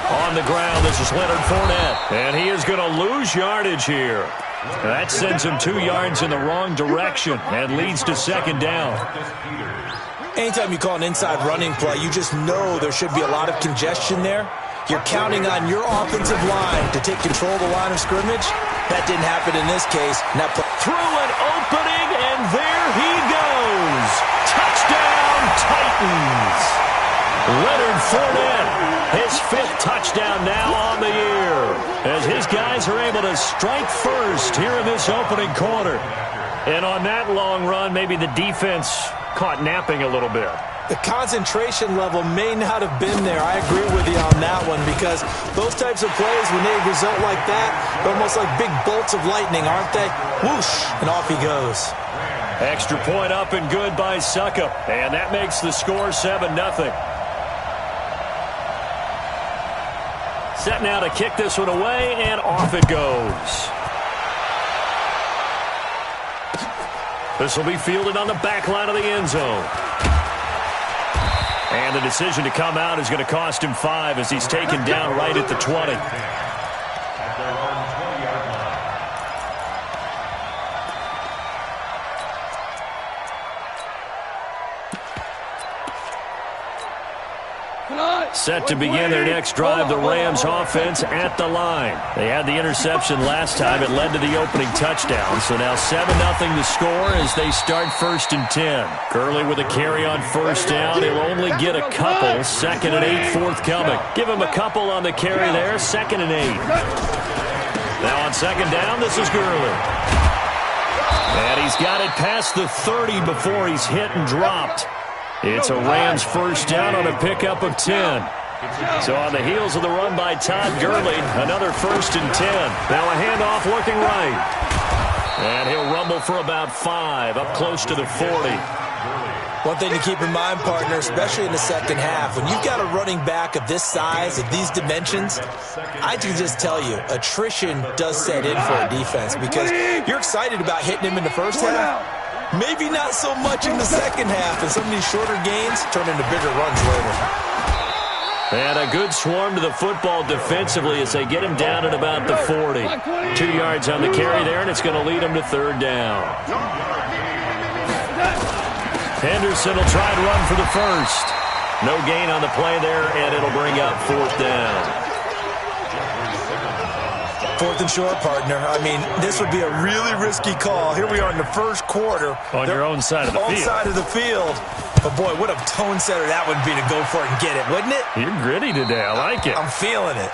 On the ground, this is Leonard Fournette, and he is going to lose yardage here. That sends him 2 yards in the wrong direction and leads to second down. Anytime you call an inside running play, you just know there should be a lot of congestion there. You're counting on your offensive line to take control of the line of scrimmage. That didn't happen in this case. Now through an opening, and there he goes. Touchdown, Titans. Leonard Fournette, his 5th touchdown now on the year, as his guys are able to strike first here in this opening quarter. And on that long run, maybe the defense caught napping a little bit. The concentration level may not have been there. I agree with you on that one, because those types of plays, when they result like that, they're almost like big bolts of lightning, aren't they? Whoosh, and off he goes. Extra point up and good by Suckup, and that makes the score 7-0. Set now to kick this one away, and off it goes. This will be fielded on the back line of the end zone. And the decision to come out is going to cost him 5 as he's taken down right at the 20. Set to begin their next drive, the Rams offense at the line. They had the interception last time. It led to the opening touchdown. So now 7-0 the score as they start 1st and 10. Gurley with a carry on 1st down. He'll only get a couple. 2nd and 8 forthcoming. Give him a couple on the carry there. 2nd and 8. Now on 2nd down, this is Gurley. And he's got it past the 30 before he's hit and dropped. It's a Rams 1st down on a pickup of 10. So on the heels of the run by Todd Gurley, another 1st and 10. Now a handoff looking right. And he'll rumble for about 5, up close to the 40. One thing to keep in mind, partner, especially in the second half, when you've got a running back of this size, of these dimensions, I can just tell you, attrition does set in for a defense, because you're excited about hitting him in the first half. Maybe not so much in the second half, and some of these shorter gains turn into bigger runs later. And a good swarm to the football defensively as they get him down at about the 40. 2 yards on the carry there, and it's going to lead him to 3rd down. Henderson will try to run for the 1st. No gain on the play there, and it'll bring up 4th down. 4th and short, partner. I mean, this would be a really risky call. Here we are in the first quarter. On your own side of the field. On side of the field. But, boy, what a tone setter that would be to go for it and get it, wouldn't it? You're gritty today. I like it. I'm feeling it.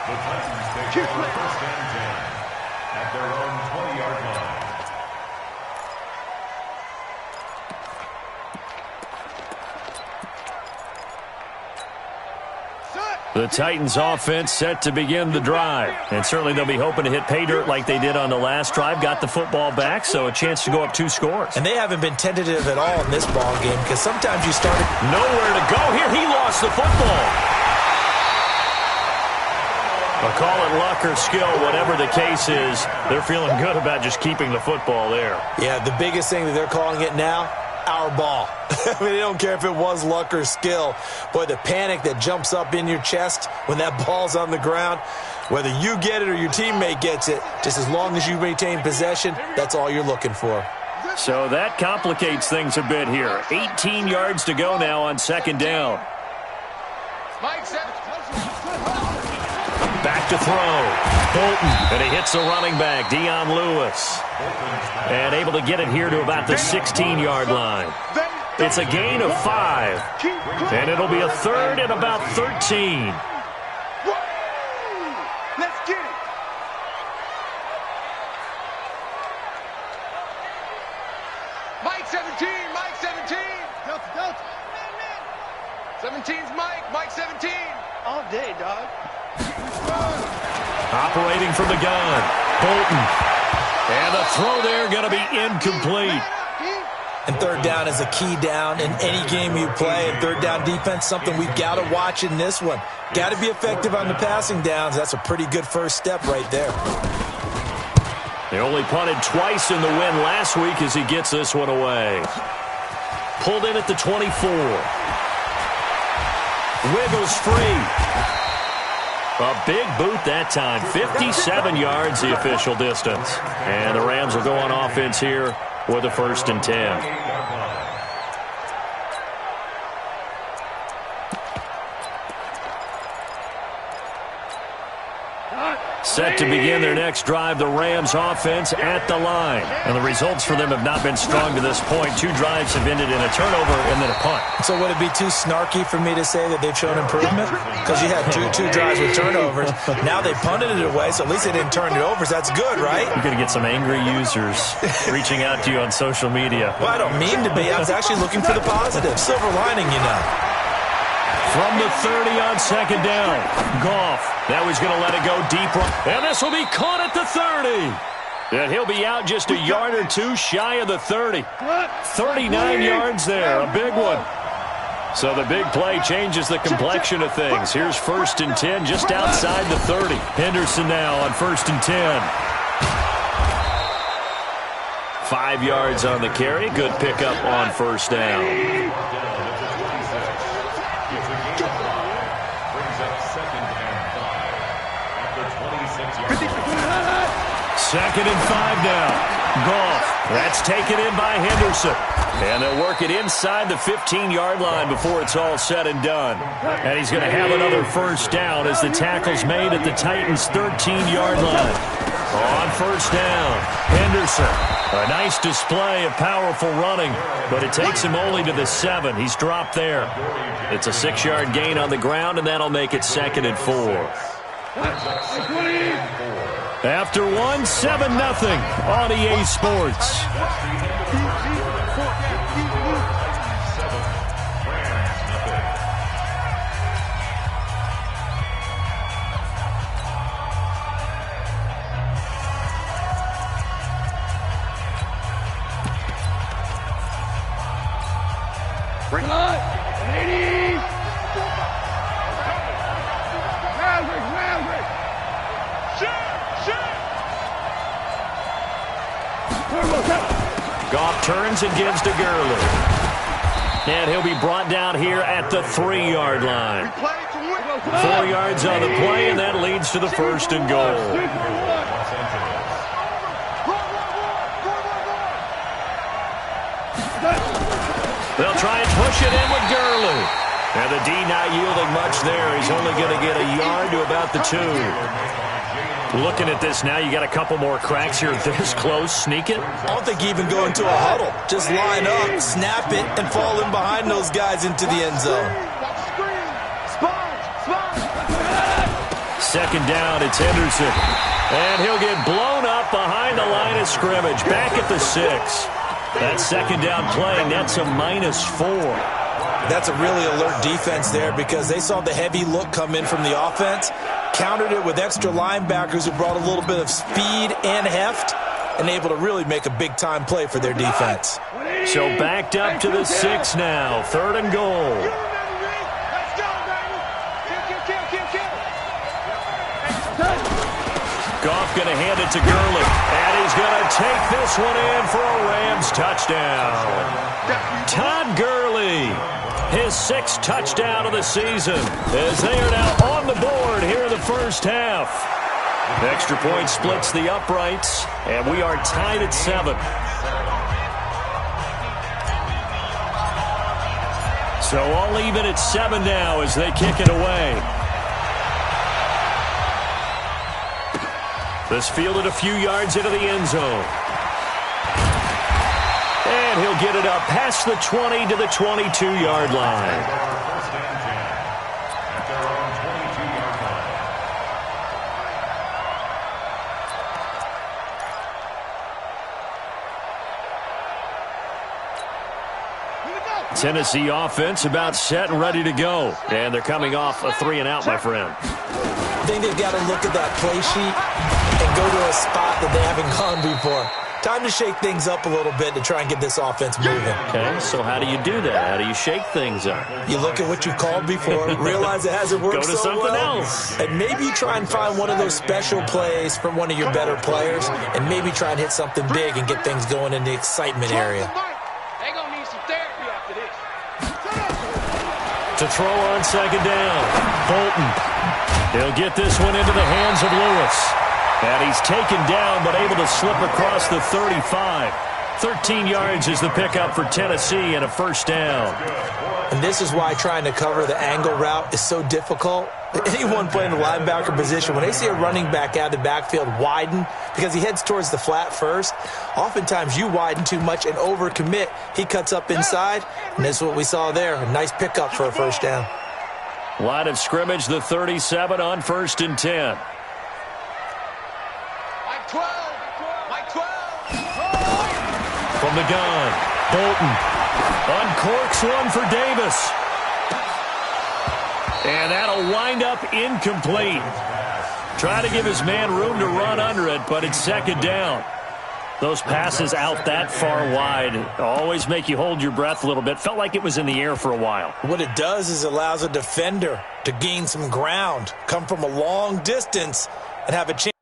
The Titans take over 1st and 10 at their own 20-yard line. The Titans offense set to begin the drive. And certainly they'll be hoping to hit pay dirt like they did on the last drive. Got the football back, so a chance to go up 2 scores. And they haven't been tentative at all in this ball game, because sometimes you started nowhere to go here. He lost the football. I'll call it luck or skill, whatever the case is. They're feeling good about just keeping the football there. Yeah, the biggest thing that they're calling it now, our ball. I mean, they don't care if it was luck or skill. Boy, the panic that jumps up in your chest when that ball's on the ground, whether you get it or your teammate gets it, just as long as you maintain possession, that's all you're looking for. So that complicates things a bit here. 18 yards to go now on 2nd down. Back to throw. Bolton, and he hits the running back, Dion Lewis. And able to get it here to about the 16-yard line. It's a gain of 5. And it'll be a 3rd and about 13. Let's get it. Mike 17, Mike 17. Delta. 17's Mike, Mike 17. All day, dog. Operating from the gun, Bolton. And the throw there going to be incomplete. And 3rd down is a key down in any game you play. And 3rd down defense, something we've got to watch in this one. Got to be effective on the passing downs. That's a pretty good first step right there. They only punted twice in the win last week as he gets this one away. pulled in at the 24. Wiggles free. A big boot that time. 57 yards the official distance. And the Rams will go on offense here with a 1st and 10. Set to begin their next drive, the Rams offense at the line. And the results for them have not been strong to this point. 2 drives have ended in a turnover and then a punt. So would it be too snarky for me to say that they've shown improvement? Because you had two drives with turnovers. Now they punted it away, so at least they didn't turn it over. So that's good, right? You're going to get some angry users reaching out to you on social media. Well, I don't mean to be. I was actually looking for the positive. Silver lining, you know. From the 30 on 2nd down. Goff. Now he's going to let it go deep. And this will be caught at the 30. And he'll be out just a yard or 2 shy of the 30. 39 yards there. A big one. So the big play changes the complexion of things. Here's 1st and 10 just outside the 30. Henderson now on 1st and 10. 5 yards on the carry. Good pickup on 1st down. Second and 5 now. Goff. That's taken in by Henderson. And they'll work it inside the 15-yard line before it's all said and done. And he's going to have another 1st down as the tackle's made at the Titans' 13-yard line. On 1st down, Henderson. A nice display of powerful running, but it takes him only to the 7. He's dropped there. It's a 6-yard gain on the ground, and that'll make it 2nd and 4. After 1, 7-0 on EA Sports. Bring on! 80! Maverick! Goff turns and gives to Gurley. And he'll be brought down here at the 3-yard line. 4 yards on the play, and that leads to the 1st and goal. They'll try and push it in with Gurley. And the D not yielding much there. He's only going to get a yard to about the 2. Looking at this now, you got a couple more cracks here this close. Sneak it? I don't think you even go into a huddle. Just line up, snap it, and fall in behind those guys into the end zone. 2nd down, it's Henderson. And he'll get blown up behind the line of scrimmage. Back at the 6. That 2nd down play, that's a -4. That's a really alert defense there because they saw the heavy look come in from the offense, countered it with extra linebackers who brought a little bit of speed and heft, and able to really make a big-time play for their defense. So backed up to the 6 now, 3rd and goal. Goff going to hand it to Gurley, and he's going to take this one in for a Rams touchdown. Todd Gurley, his 6th touchdown of the season, as they are now on the board here in the 1st half. Extra point splits the uprights, and we are tied at 7. So all even at 7 now as they kick it away. This fielded a few yards into the end zone. And he'll get it up past the 20 to the 22-yard line. Tennessee offense about set and ready to go. And they're coming off a 3-and-out, my friend. I think they've got to look at that play sheet and go to a spot that they haven't gone before. Time to shake things up a little bit to try and get this offense moving. Okay, so how do you do that? How do you shake things up? You look at what you called before, realize it hasn't worked Go to so something well, else. and maybe try and find one of those special plays from one of your better players, and maybe try and hit something big and get things going in the excitement area. They gonna need some therapy. To throw on second down, Bolton. He'll get this one into the hands of Lewis. And he's taken down, but able to slip across the 35. 13 yards is the pickup for Tennessee and a first down. And this is why trying to cover the angle route is so difficult. Anyone playing the linebacker position, when they see a running back out of the backfield widen because he heads towards the flat first, oftentimes you widen too much and overcommit. He cuts up inside, and this is what we saw there. A nice pickup for a first down. Line of scrimmage, the 37 on 1st and 10. Mike 12. Mike 12. From the gun, Bolton uncorks one for Davis. And that'll wind up incomplete. Trying to give his man room to run under it, but it's second down. Those passes out that far wide always make you hold your breath a little bit. Felt like it was in the air for a while. What it does is it allows a defender to gain some ground, come from a long distance, and have a chance.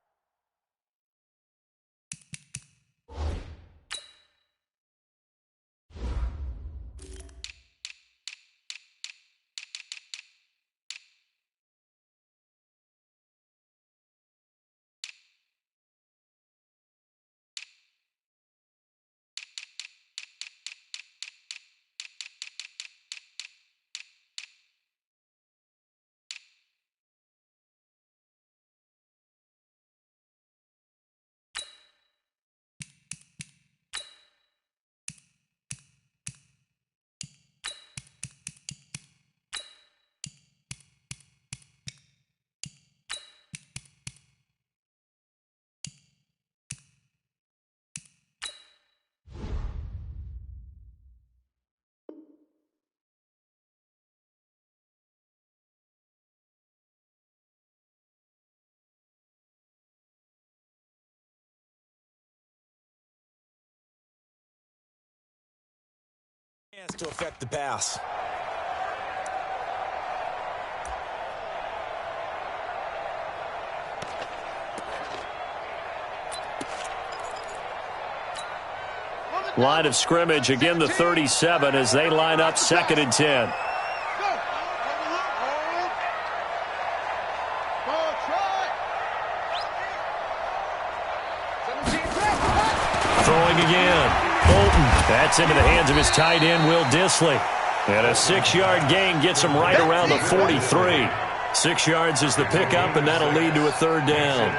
To affect the pass. Line of scrimmage, again the 37 as they line up 2nd and 10. Throwing again. Bolton. That's into the hands of his tight end, Will Dissly. And a 6-yard gain gets him right around the 43. 6 yards is the pickup, and that'll lead to a third down.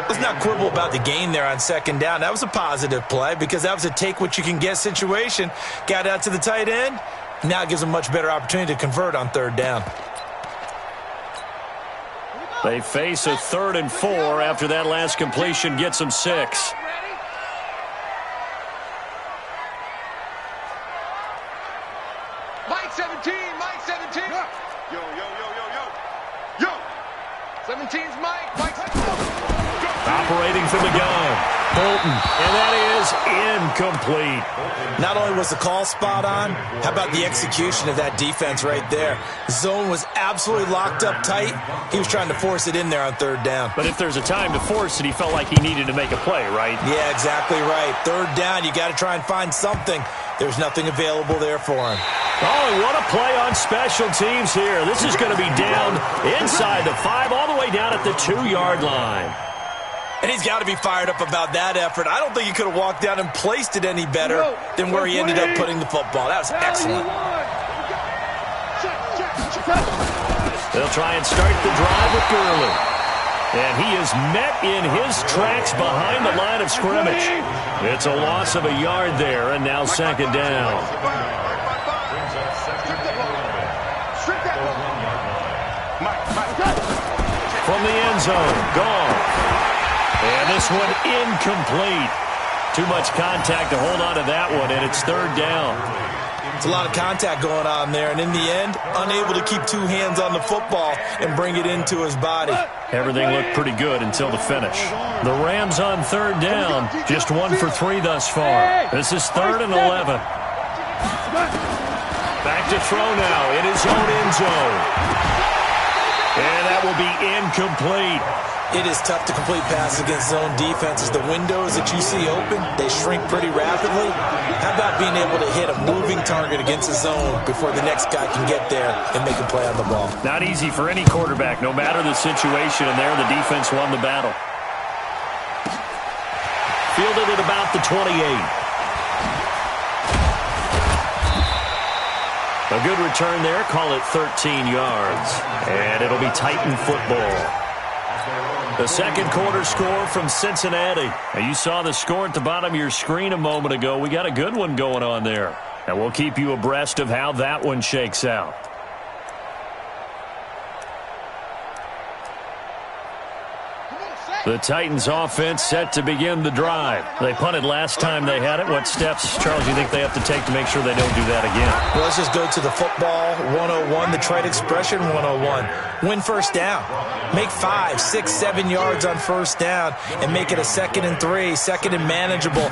Let's not quibble about the gain there on second down. That was a positive play because that was a take-what-you-can-get situation. Got out to the tight end. Now it gives him a much better opportunity to convert on third down. They face a 3rd and 4 after that last completion gets them 6. Mike 17, Mike 17. Yo, yo, yo, yo, yo. Yo. 17's Mike. Mike. Operating from the gun, Bolton, and that is incomplete. Not only was the call spot on, how about the execution of that defense right there? Zone was absolutely locked up tight. He was trying to force it in there on third down. But if there's a time to force it, he felt like he needed to make a play, right? Yeah, exactly right. Third down, you got to try and find something. There's nothing available there for him. Oh, and what a play on special teams here. This is going to be down inside the 5, all the way down at the 2-yard line. And he's got to be fired up about that effort. I don't think he could have walked down and placed it any better than where he ended up putting the football. That was excellent. They'll try and start the drive with Gurley. And he is met in his tracks behind the line of scrimmage. It's a loss of a yard there, and now second down. From the end zone, gone. And this one incomplete. Too much contact to hold on to that one, and it's third down. It's a lot of contact going on there, and in the end, unable to keep 2 hands on the football and bring it into his body. Everything looked pretty good until the finish. The Rams on third down, just 1 for 3 thus far. This is 3rd and 11. Back to throw now in his own end zone. And that will be incomplete. It is tough to complete passes against zone defenses. The windows that you see open, they shrink pretty rapidly. How about being able to hit a moving target against a zone before the next guy can get there and make a play on the ball? Not easy for any quarterback, no matter the situation, and there the defense won the battle. Fielded at about the 28. A good return there, call it 13 yards. And it'll be Titan football. The second quarter score from Cincinnati. Now, you saw the score at the bottom of your screen a moment ago. We got a good one going on there. And we'll keep you abreast of how that one shakes out. The Titans offense set to begin the drive. They punted last time they had it. What steps, Charles, you think they have to take to make sure they don't do that again? Well, let's just go to the football 101, the trade expression 101. Win first down. Make 5, 6, 7 yards on first down and make it a 2nd and 3, 2nd and manageable.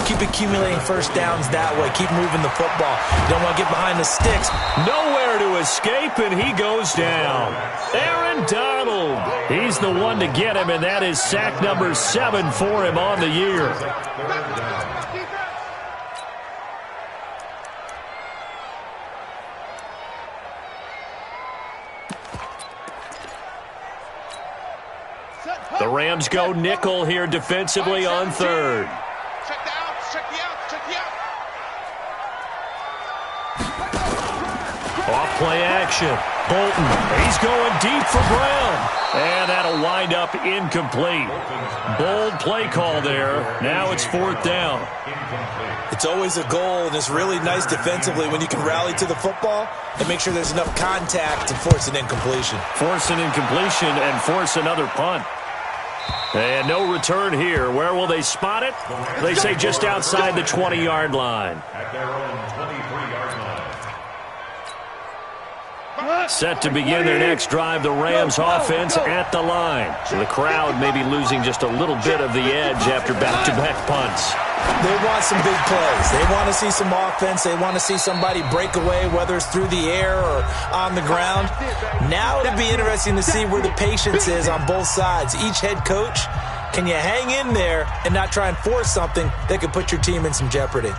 Keep accumulating first downs that way. Keep moving the football. You don't want to get behind the sticks. Nowhere to escape, and he goes down. Aaron Donald. He's the one to get him, and that is sack number 7 for him on the year. The Rams go nickel here defensively on third. Check the outs, check the outs, check the outs. Off play action. Bolton, he's going deep for Brown. And that'll wind up incomplete. Bold play call there. Now it's 4th down. It's always a goal, and it's really nice defensively when you can rally to the football and make sure there's enough contact to force an incompletion. Force an incompletion and force another punt. And no return here. Where will they spot it? They say just outside the 20-yard line. At their own 23-yard line. Set to begin their next drive, the Rams offense at the line. So the crowd may be losing just a little bit of the edge after back-to-back punts. They want some big plays. They want to see some offense. They want to see somebody break away, whether it's through the air or on the ground. Now it'll be interesting to see where the patience is on both sides. Each head coach, can you hang in there and not try and force something that could put your team in some jeopardy?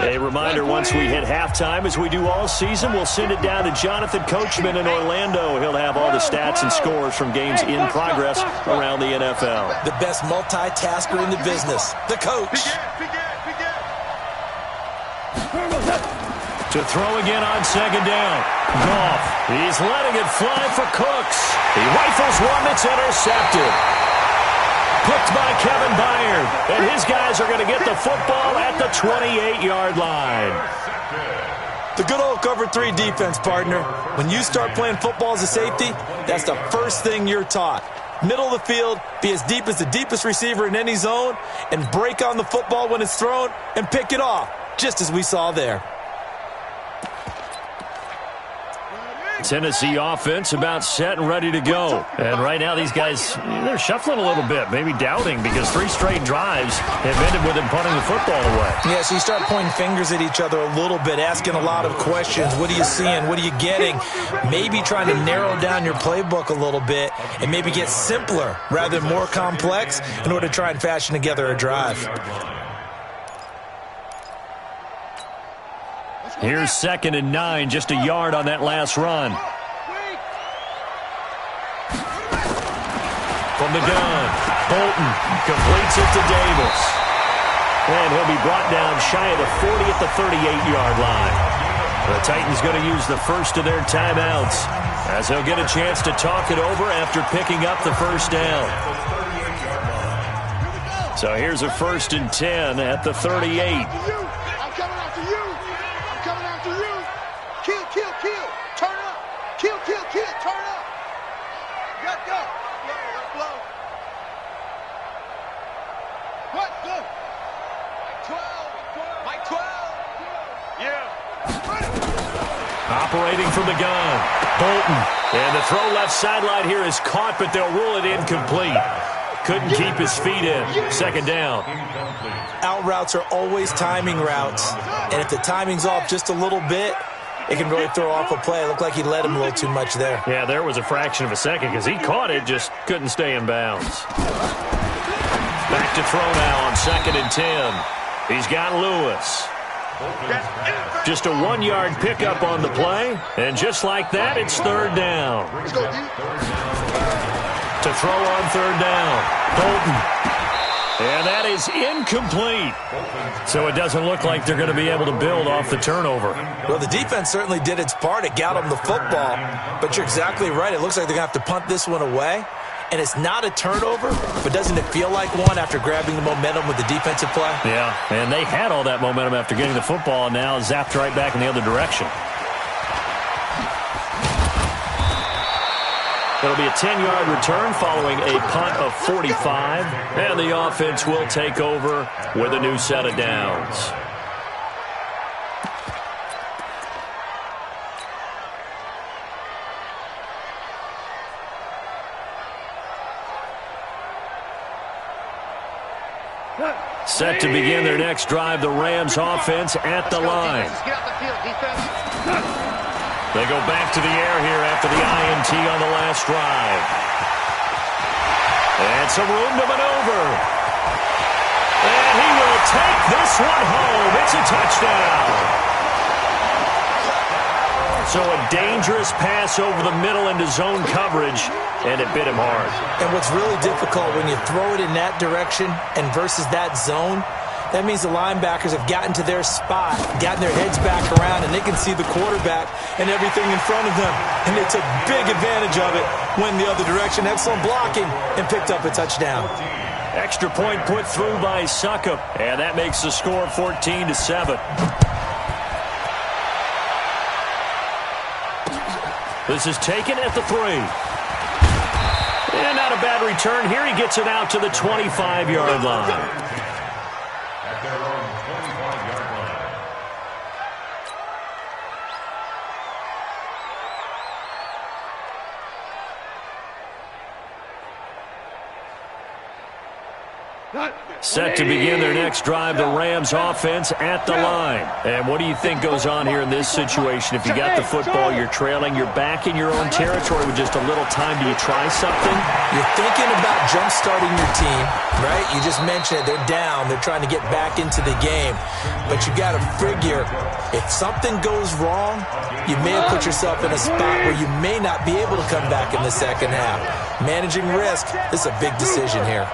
A reminder, once we hit halftime, as we do all season, we'll send it down to Jonathan Coachman in Orlando. He'll have all the stats and scores from games in progress around the NFL. The best multitasker in the business, the coach. To throw again on 2nd down. Goff, he's letting it fly for Cooks. He rifles one that's intercepted. Picked by Kevin Byard, and his guys are going to get the football at the 28-yard line. The good old cover 3 defense, partner. When you start playing football as a safety, that's the first thing you're taught. Middle of the field, be as deep as the deepest receiver in any zone, and break on the football when it's thrown and pick it off, just as we saw there. Tennessee offense about set and ready to go. And right now these guys, they're shuffling a little bit, maybe doubting, because 3 straight drives have ended with them punting the football away. Yeah, so you start pointing fingers at each other a little bit, asking a lot of questions. What are you seeing? What are you getting? Maybe trying to narrow down your playbook a little bit and maybe get simpler rather than more complex in order to try and fashion together a drive. Here's 2nd and 9, just a yard on that last run. From the gun, Bolton completes it to Davis. And he'll be brought down shy of the 40 at the 38-yard line. The Titans going to use the first of their timeouts, as they'll get a chance to talk it over after picking up the first down. So here's a 1st and 10 at the 38. Operating from the gun, Bolton. And the throw left sideline here is caught, but they'll rule it incomplete. couldn't keep his feet in. Second down. Out routes are always timing routes, and if the timing's off just a little bit, it can really throw off a play. It looked like he led him a little too much there. Yeah, there was a fraction of a second because he caught it, just couldn't stay in bounds. Back to throw now on 2nd and 10. He's got Lewis. Just a 1-yard pickup on the play, and just like that, it's 3rd down. To throw on 3rd down, Bolton. And that is incomplete. So it doesn't look like they're going to be able to build off the turnover. Well, the defense certainly did its part. It got them the football. But you're exactly right. It looks like they're going to have to punt this one away. And it's not a turnover, but doesn't it feel like one after grabbing the momentum with the defensive play? Yeah, and they had all that momentum after getting the football, and now zapped right back in the other direction. It'll be a 10-yard return following a punt of 45. And the offense will take over with a new set of downs. Set to begin their next drive, the Rams offense at the line. They go back to the air here after the INT on the last drive. And some room to maneuver. And he will take this one home. It's a touchdown. So a dangerous pass over the middle into zone coverage, and it bit him hard. And what's really difficult when you throw it in that direction and versus that zone, that means the linebackers have gotten to their spot, gotten their heads back around, and they can see the quarterback and everything in front of them. And they took big advantage of it, went the other direction, excellent blocking, and picked up a touchdown. Extra point put through by Suckup, and that makes the score 14-7. This is taken at the 3. And not a bad return here. He gets it out to the 25-yard line. At their own 25-yard line. Set to begin their next drive, the Rams offense at the line. And what do you think goes on here in this situation? If you got the football, you're trailing, you're back in your own territory with just a little time. Do you try something? You're thinking about jump-starting your team, right? You just mentioned it. They're down. They're trying to get back into the game. But you got to figure, if something goes wrong, you may have put yourself in a spot where you may not be able to come back in the second half. Managing risk, this is a big decision here.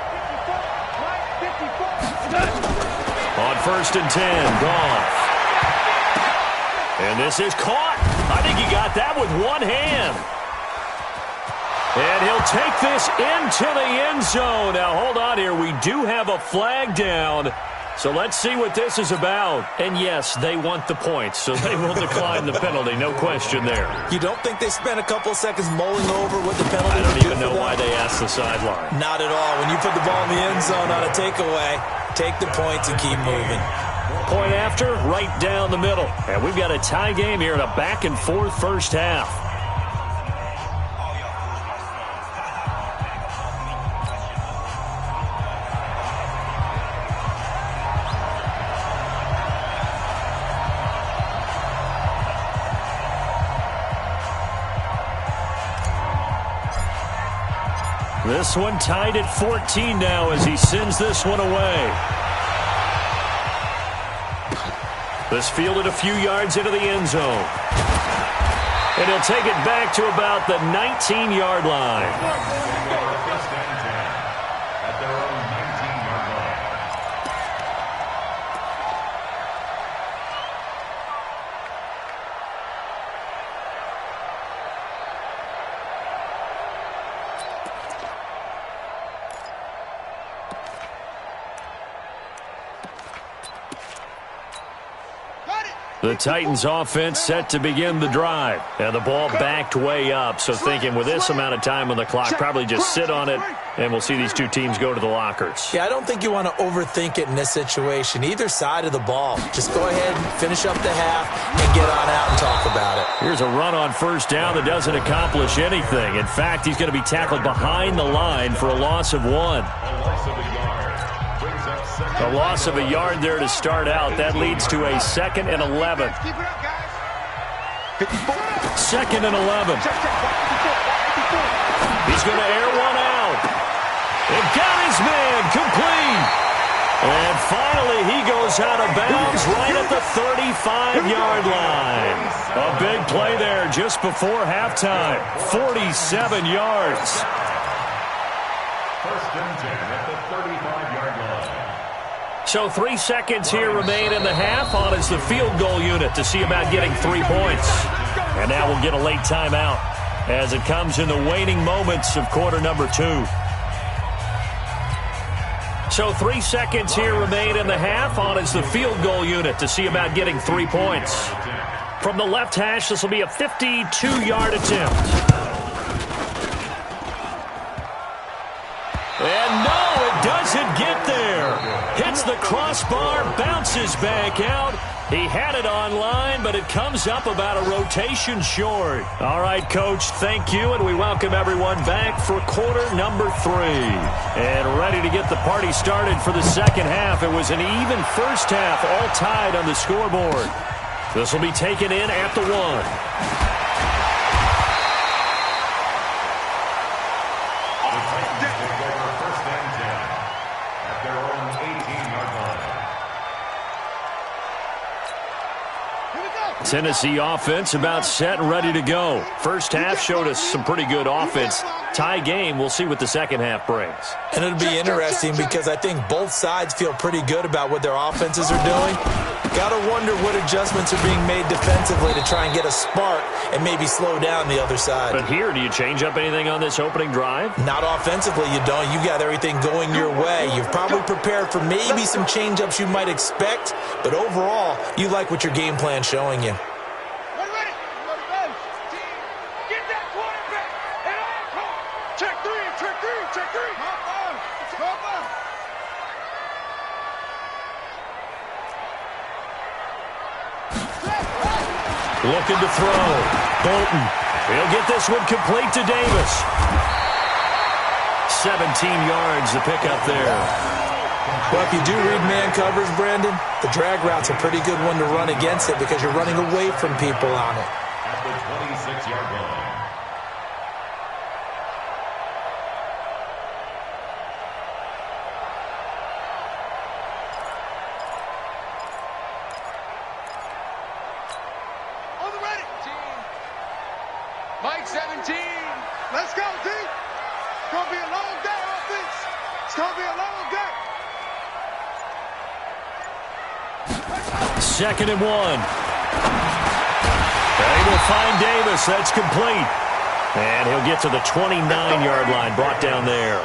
On 1st and 10, Goff. And this is caught. I think he got that with one hand. And he'll take this into the end zone. Now, hold on here. We do have a flag down. So let's see what this is about. And, yes, they want the points, so they will decline the penalty. No question there. You don't think they spent a couple of seconds mulling over what the penalty I don't even know why they asked the sideline. Not at all. When you put the ball in the end zone on a takeaway, take the points and keep moving. Point after, right down the middle. And we've got a tie game here in a back-and-forth first half. This one tied at 14 now as he sends this one away. This fielded a few yards into the end zone. And he'll take it back to about the 19-yard line. At their own 19-yard line. The Titans offense set to begin the drive. And the ball backed way up. So thinking with this amount of time on the clock, probably just sit on it And we'll see these two teams go to the lockers. Yeah, I don't think you want to overthink it in this situation. Either side of the ball. Just go ahead and finish up the half and get on out and talk about it. Here's a run on first down that doesn't accomplish anything. In fact, he's going to be tackled behind the line for a loss of 1. A loss of a yard there to start out. That leads to a 2nd and 11. 2nd and 11. He's going to air one out. It got his man complete. And finally, he goes out of bounds right at the 35-yard line. A big play there just before halftime. 47 yards. 1st and 10 at the 35-yard line. So 3 seconds here remain in the half. On is the field goal unit to see about getting 3 points. And now we'll get a late timeout as it comes in the waning moments of quarter number 2. So 3 seconds here remain in the half. On is the field goal unit to see about getting 3 points. From the left hash, this will be a 52-yard attempt. And no, it doesn't get there. Hits the crossbar, bounces back out. He had it online, but it comes up about a rotation short. All right, Coach, thank you, and we welcome everyone back for quarter number 3. And ready to get the party started for the second half. It was an even first half, all tied on the scoreboard. This will be taken in at the 1. Tennessee offense about set and ready to go. First half showed us some pretty good offense. Tie game, we'll see what the second half brings. And it'll be interesting because I think both sides feel pretty good about what their offenses are doing. Got to wonder what adjustments are being made defensively to try and get a spark and maybe slow down the other side. But here, do you change up anything on this opening drive? Not offensively, you don't. You got everything going your way. You've probably prepared for maybe some change-ups you might expect, but overall, you like what your game plan's showing you. Looking to throw. Bolton. He'll get this one complete to Davis. 17 yards to pick up there. Well, if you do read man covers, Brandon, the drag route's a pretty good one to run against it because you're running away from people on it. At the 26-yard line. Mike 17. Let's go, D. It's going to be a long day, offense. It's going to be a long day. 2nd and 1. And he will find Davis. That's complete. And he'll get to the 29-yard line, brought down there.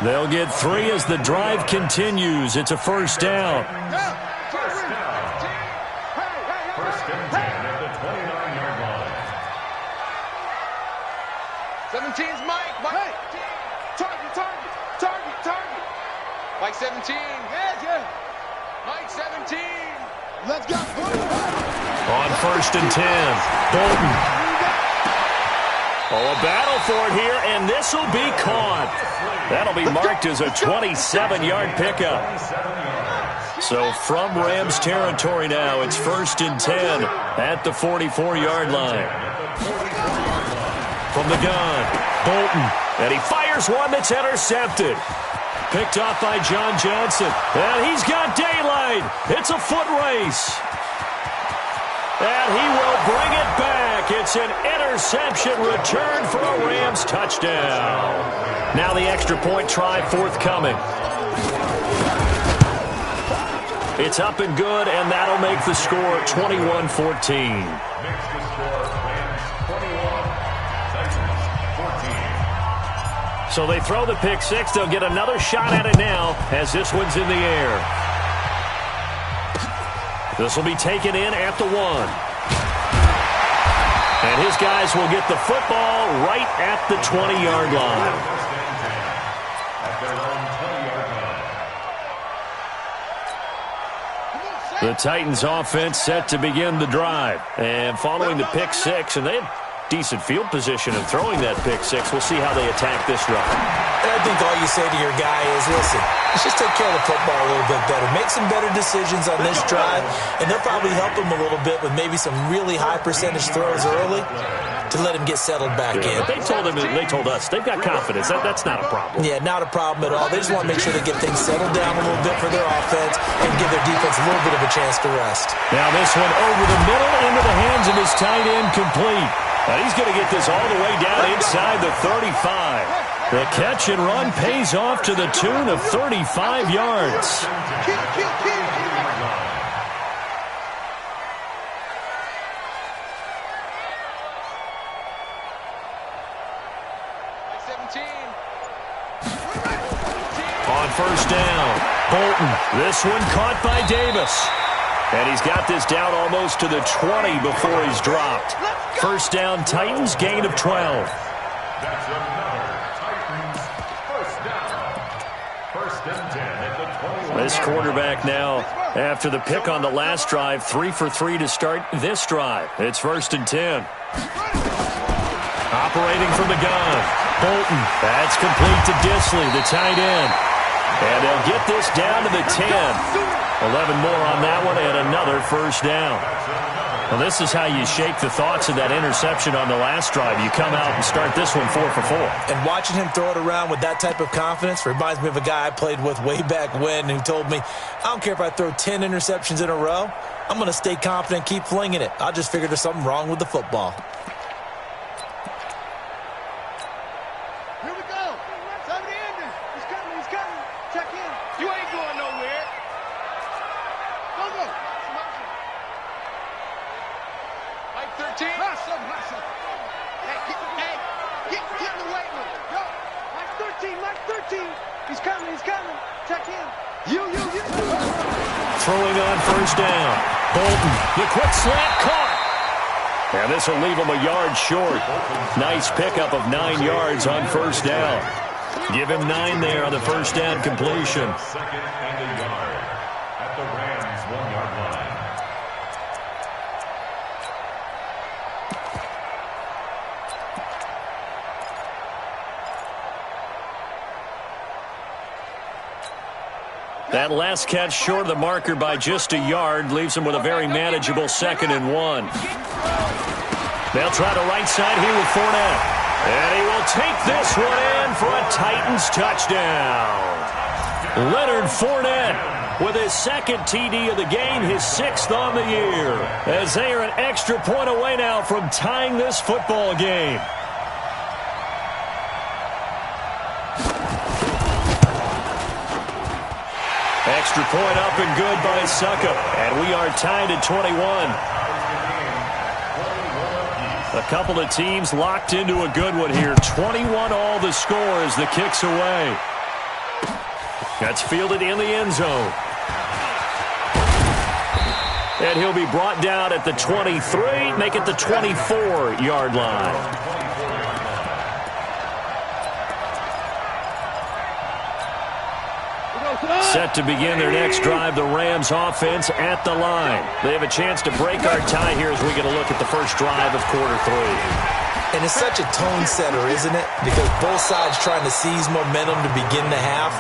They'll get 3 as the drive continues. It's a first down. First down. 1st and 10 at the 29-yard line. 17's Mike. Mike. Target. Mike 17. Yeah. Mike 17. Let's go. On 1st and 10. Bolton. Oh, a battle for it here, and this will be caught. That'll be marked as a 27-yard pickup. So from Rams territory now, it's 1st and 10 at the 44-yard line. From the gun, Bolton, and he fires one that's intercepted. Picked off by John Johnson, and he's got daylight. It's a foot race. And he will bring it back. It's an interception return for a Rams touchdown. Now the extra point try forthcoming. It's up and good, and that'll make the score 21-14. So they throw the pick six. They'll get another shot at it now as this one's in the air. This will be taken in at the 1. And his guys will get the football right at the 20-yard line. The Titans offense set to begin the drive. And following the pick six, and they had decent field position in throwing that pick six. We'll see how they attack this drive. And I think all you say to your guy is, listen, let's just take care of the football a little bit better. Make some better decisions on this drive, and they'll probably help him a little bit with maybe some really high percentage throws early to let him get settled back in. They told us they've got confidence. That's not a problem. Yeah, not a problem at all. They just want to make sure they get things settled down a little bit for their offense and give their defense a little bit of a chance to rest. Now this one over the middle into the hands of his tight end, complete. Now he's going to get this all the way down inside the 35. The catch and run pays off to the tune of 35 yards. On first down, Bolton. This one caught by Davis. And he's got this down almost to the 20 before he's dropped. First down, Titans, gain of 12. That's another Titans first down. First and 10 at the 21. This quarterback now, after the pick on the last drive, 3 for 3 to start this drive. It's first and 10. Operating from the gun, Bolton. That's complete to Disley, the tight end. And they'll get this down to the 10. 11 more on that one and another first down. Well, this is how you shake the thoughts of that interception on the last drive. You come out and start this one 4 for 4. And watching him throw it around with that type of confidence reminds me of a guy I played with way back when who told me, I don't care if I throw 10 interceptions in a row. I'm going to stay confident, keep flinging it. I just figured there's something wrong with the football. Throwing on first down. Bolton, the quick slant caught. And this will leave him a yard short. Nice pickup of 9 yards on first down. Give him 9 there on the first down completion. Second and a yard at the Rams' 1-yard line. That last catch short of the marker by just a yard leaves him with a very manageable 2nd and 1. They'll try the right side here with Fournette. And he will take this one in for a Titans touchdown. Leonard Fournette with his 2nd TD of the game, his 6th on the year. As they are an extra point away now from tying this football game. Extra point up and good by Suckup. And we are tied at 21. A couple of teams locked into a good one here. 21 all the score as the kick's away. That's fielded in the end zone. And he'll be brought down at the 23, make it the 24-yard line. Set to begin their next drive, the Rams offense at the line. They have a chance to break our tie here as we get a look at the first drive of quarter 3. And it's such a tone setter, isn't it? Because both sides trying to seize momentum to begin the half.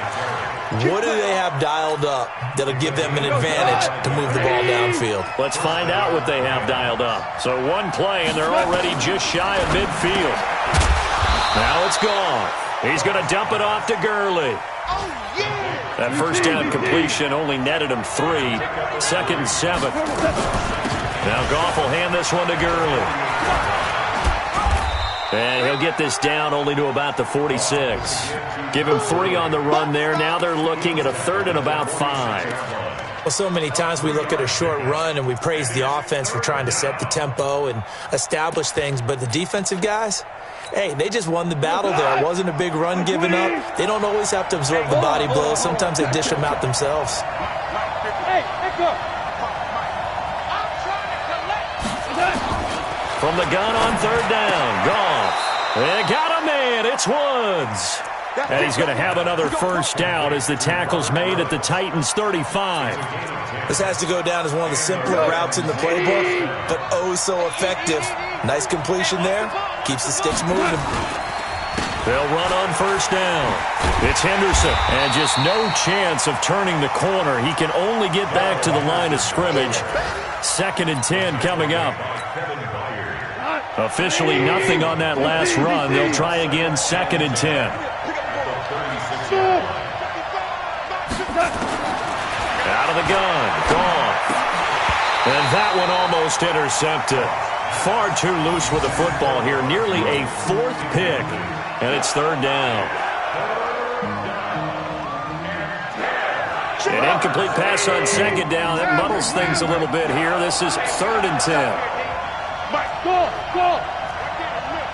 What do they have dialed up that'll give them an advantage to move the ball downfield? Let's find out what they have dialed up. So one play, and they're already just shy of midfield. Now it's gone. He's going to dump it off to Gurley. That first down completion only netted him 3. 2nd and 7. Now Goff will hand this one to Gurley. And he'll get this down only to about the 46. Give him 3 on the run there. Now they're looking at a 3rd and about 5. Well, so many times we look at a short run and we praise the offense for trying to set the tempo and establish things. But the defensive guys, hey, they just won the battle there. It wasn't a big run given up. They don't always have to absorb the body blows. Sometimes they dish them out themselves. From the gun on 3rd down, Goff. They got a man. It's Woods. And he's going to have another first down as the tackle's made at the Titans' 35. This has to go down as one of the simpler routes in the playbook, but oh so effective. Nice completion there. Keeps the sticks moving. They'll run on first down. It's Henderson, and just no chance of turning the corner. He can only get back to the line of scrimmage. 2nd and 10 coming up. Officially nothing on that last run. They'll try again, 2nd and 10. Out of the gun, gone. And that one almost intercepted. Far too loose with the football here. Nearly a 4th pick. And it's 3rd down. An incomplete pass on 2nd down. That muddles things a little bit here. This is 3rd and 10. Mike, go.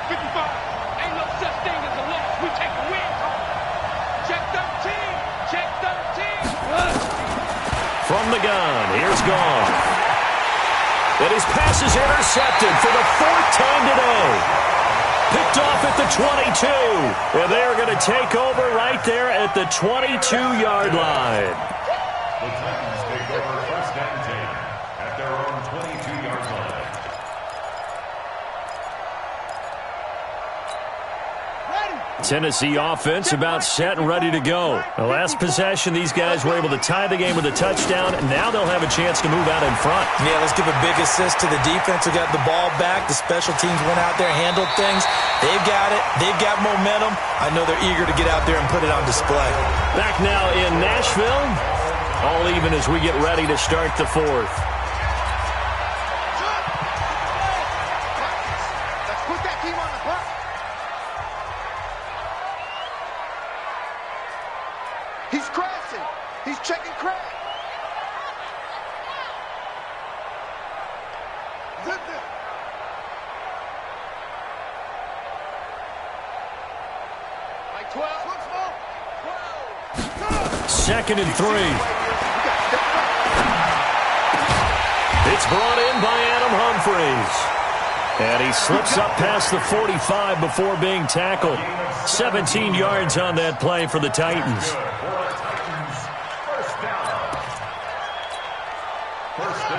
55. Ain't no such thing as a loss. We take a win. Check 13. Check 13. From the gun, here's Gone. And his pass is intercepted for the 4th time today. Picked off at the 22. And they're going to take over right there at the 22-yard line. The Titans take over 1st and 10 at their own 22-yard line. Tennessee offense about set and ready to go. The last possession, these guys were able to tie the game with a touchdown. Now they'll have a chance to move out in front. Yeah, let's give a big assist to the defense who got the ball back. The special teams went out there, handled things. They've got it. They've got momentum. I know they're eager to get out there and put it on display. Back now in Nashville. All even as we get ready to start the 4th. Let's put that team on the clock. He's crashing. He's checking crash. Zip it. Like 12. 2nd and 3. It's brought in by Adam Humphries. And he slips up past the 45 before being tackled. 17 yards on that play for the Titans.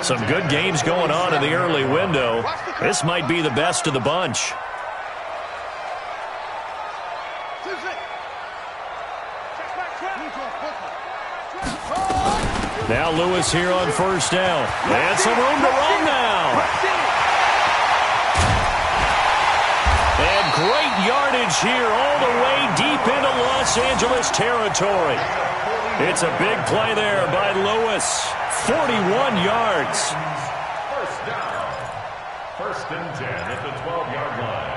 Some good games going on in the early window. This might be the best of the bunch. Now Lewis here on first down. And some room to run now. And great yardage here all the way deep into Los Angeles territory. It's a big play there by Lewis. 41 yards. First down. 1st and 10 at the 12-yard line.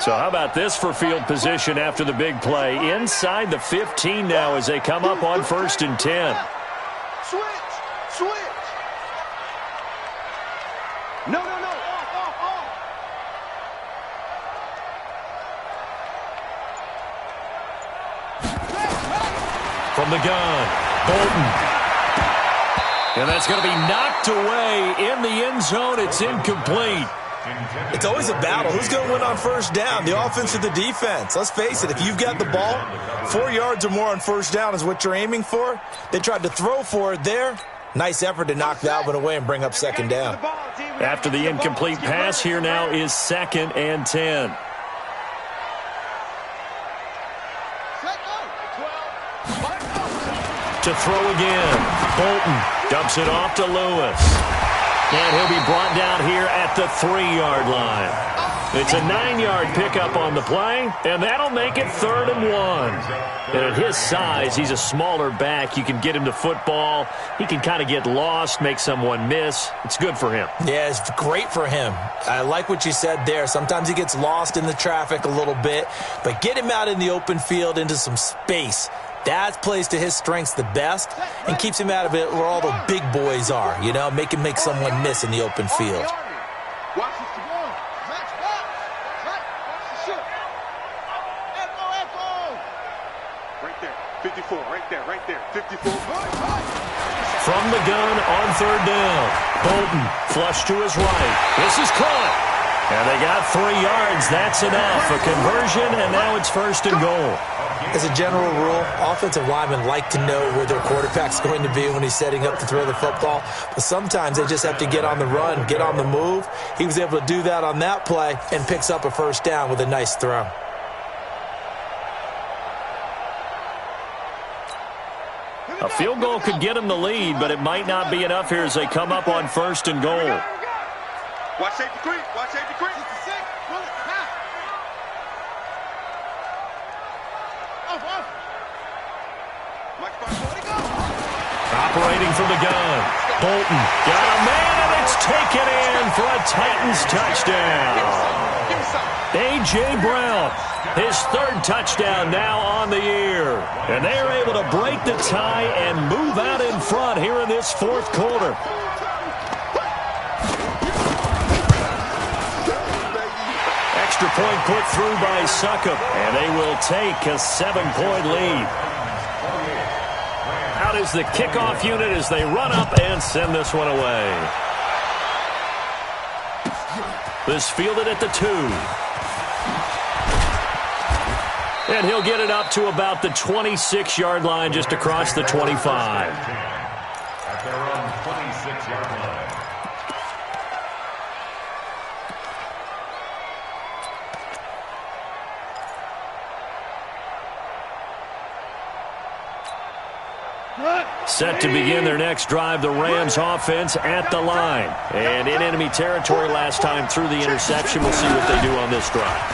So how about this for field position after the big play? Inside the 15 now as they come up on 1st and 10. Switch. No. Off. From the gun, Bolton. And that's going to be knocked away in the end zone. It's incomplete. It's always a battle. Who's going to win on first down, the offense or the defense? Let's face it, if you've got the ball, 4 yards or more on first down is what you're aiming for. They tried to throw for it there. Nice effort to knock that one away and bring up 2nd down. After the incomplete pass, here now is 2nd and 10. To throw again. Bolton dumps it off to Lewis. And he'll be brought down here at the 3-yard line. It's a 9-yard pickup on the play, and that'll make it 3rd and 1. And at his size, he's a smaller back. You can get him to football. He can kind of get lost, make someone miss. It's good for him. Yeah, it's great for him. I like what you said there. Sometimes he gets lost in the traffic a little bit, but get him out in the open field into some space. That plays to his strengths the best and keeps him out of it where all the big boys are, you know, make someone miss in the open field. Watch this to go. Watch the shoot. Echo. Right there. 54. Right there. 54. From the gun on 3rd down. Bolton flush to his right. This is caught. And they got 3 yards. That's enough. A conversion, and now it's 1st and goal. As a general rule, offensive linemen like to know where their quarterback's going to be when he's setting up to throw the football. But sometimes they just have to get on the run, get on the move. He was able to do that on that play and picks up a 1st down with a nice throw. A field goal could get him the lead, but it might not be enough here as they come up on 1st and goal. Watch safety creep. Watch safety creep. Operating from the gun. Bolton got a man, and it's taken in for a Titans touchdown. A.J. Brown, his 3rd touchdown now on the year. And they are able to break the tie and move out in front here in this 4th quarter. Extra point put through by Succop, and they will take a 7-point lead. Out is the kickoff unit as they run up and send this one away. This fielded at the 2. And he'll get it up to about the 26-yard line, just across the 25. At their own 26-yard line. Set to begin their next drive, the Rams offense at the line. And in enemy territory last time through the interception. We'll see what they do on this drive.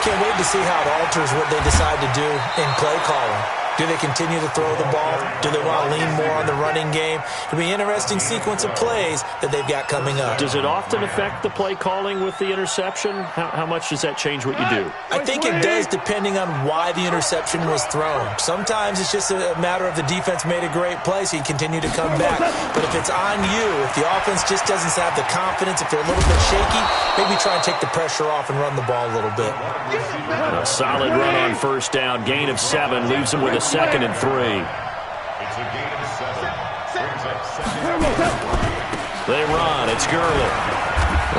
Can't wait to see how it alters what they decide to do in play calling. Do they continue to throw the ball? Do they want to lean more on the running game? It'll be an interesting sequence of plays that they've got coming up. Does it often affect the play calling with the interception? How much does that change what you do? I think it does, depending on why the interception was thrown. Sometimes it's just a matter of the defense made a great play, so you continue to come back. But if it's on you, if the offense just doesn't have the confidence, if they're a little bit shaky, maybe try and take the pressure off and run the ball a little bit. A solid run on 1st down. Gain of 7 leaves them with a 2nd and 3. It's a gain of 7. Brings up 2nd. They run. It's Gurley.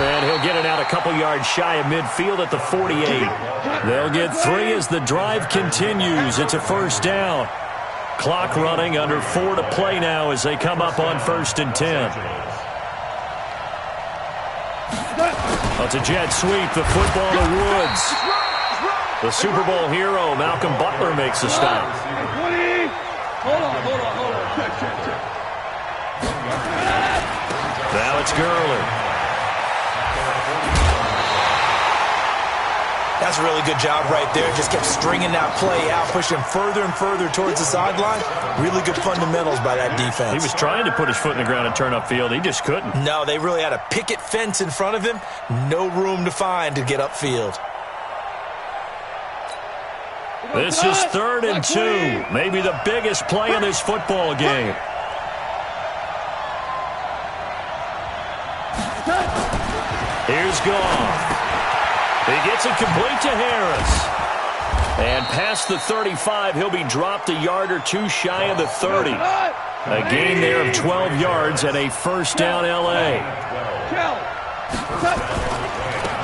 And he'll get it out a couple yards shy of midfield at the 48. They'll get 3 as the drive continues. It's a 1st down. Clock running, under 4 to play now as they come up on 1st and 10. It's a jet sweep. The football to Woods. The Super Bowl hero, Malcolm Butler, makes a stop. Hold on. Now it's Gurley. That's a really good job right there. Just kept stringing that play out, pushing further and further towards the sideline. Really good fundamentals by that defense. He was trying to put his foot in the ground and turn upfield. He just couldn't. No, they really had a picket fence in front of him. No room to find to get upfield. This is 3rd and 2. Maybe the biggest play in this football game. Here's Goff. He gets it complete to Harris. And past the 35, he'll be dropped a yard or 2 shy of the 30. A gain there of 12 yards and a 1st down L.A.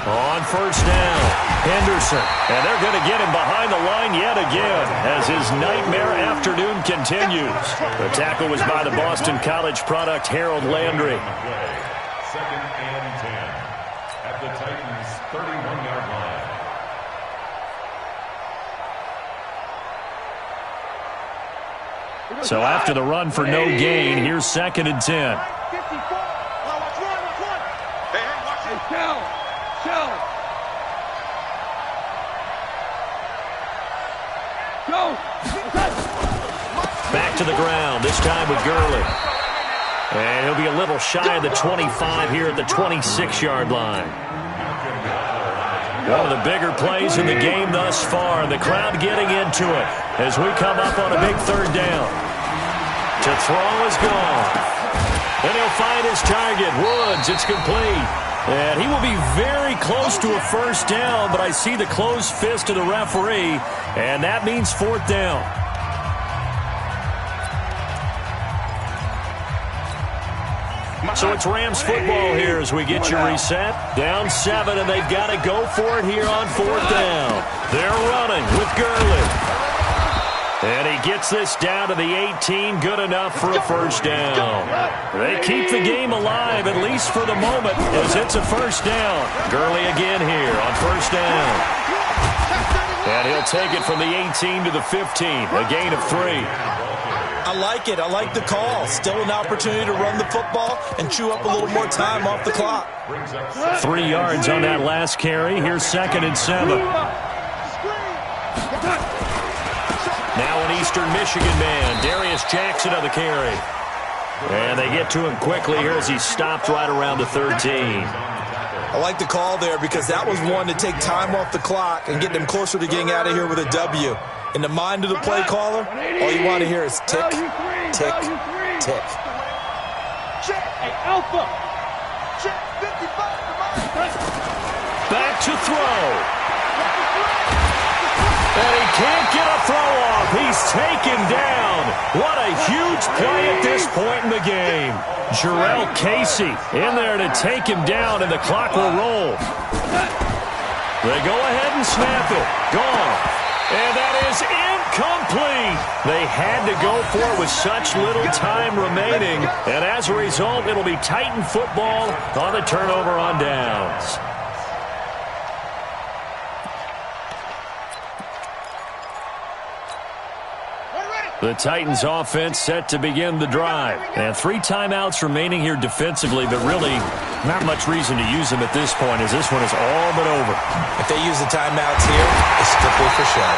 On 1st down, Henderson. And they're going to get him behind the line yet again as his nightmare afternoon continues. The tackle was by the Boston College product, Harold Landry. 2nd and 10 at the Titans' 31-yard line. So after the run for no gain, here's 2nd and 10. Back to the ground, this time with Gurley. And he'll be a little shy of the 25 here at the 26-yard line. One of the bigger plays in the game thus far. The crowd getting into it as we come up on a big 3rd down. To throw is gone. And he'll find his target. Woods, it's complete. And he will be very close to a 1st down, but I see the closed fist of the referee, and that means 4th down. So it's Rams football here as we get you reset. Down 7, and they've got to go for it here on 4th down. They're running with Gurley. And he gets this down to the 18, good enough for a first down. They keep the game alive, at least for the moment, as it's a first down. Gurley again here on first down. And he'll take it from the 18 to the 15, a gain of 3. I like it. I like the call. Still an opportunity to run the football and chew up a little more time off the clock. 3 yards on that last carry. Here's 2nd and 7. Now an Eastern Michigan man, Darius Jackson on the carry. And they get to him quickly here as he stopped right around the 13. I like the call there because that was one to take time off the clock and get them closer to getting out of here with a W. In the mind of the play caller, all you want to hear is tick, tick, tick. Check. Hey, Alpha. Check 55. Back to throw. And he can't get a throw off. He's taken down. What a huge play at this point in the game. Jarrell Casey in there to take him down, and the clock will roll. They go ahead and snap it. Gone. And that is incomplete. They had to go for it with such little time remaining. And as a result, it'll be Titan football on the turnover on downs. The Titans offense set to begin the drive. And 3 timeouts remaining here defensively, but really not much reason to use them at this point as this one is all but over. If they use the timeouts here, it's strictly for show.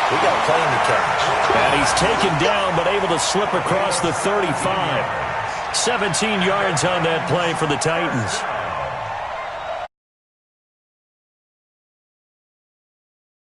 We got a play in the catch. And he's taken down but able to slip across the 35. 17 yards on that play for the Titans.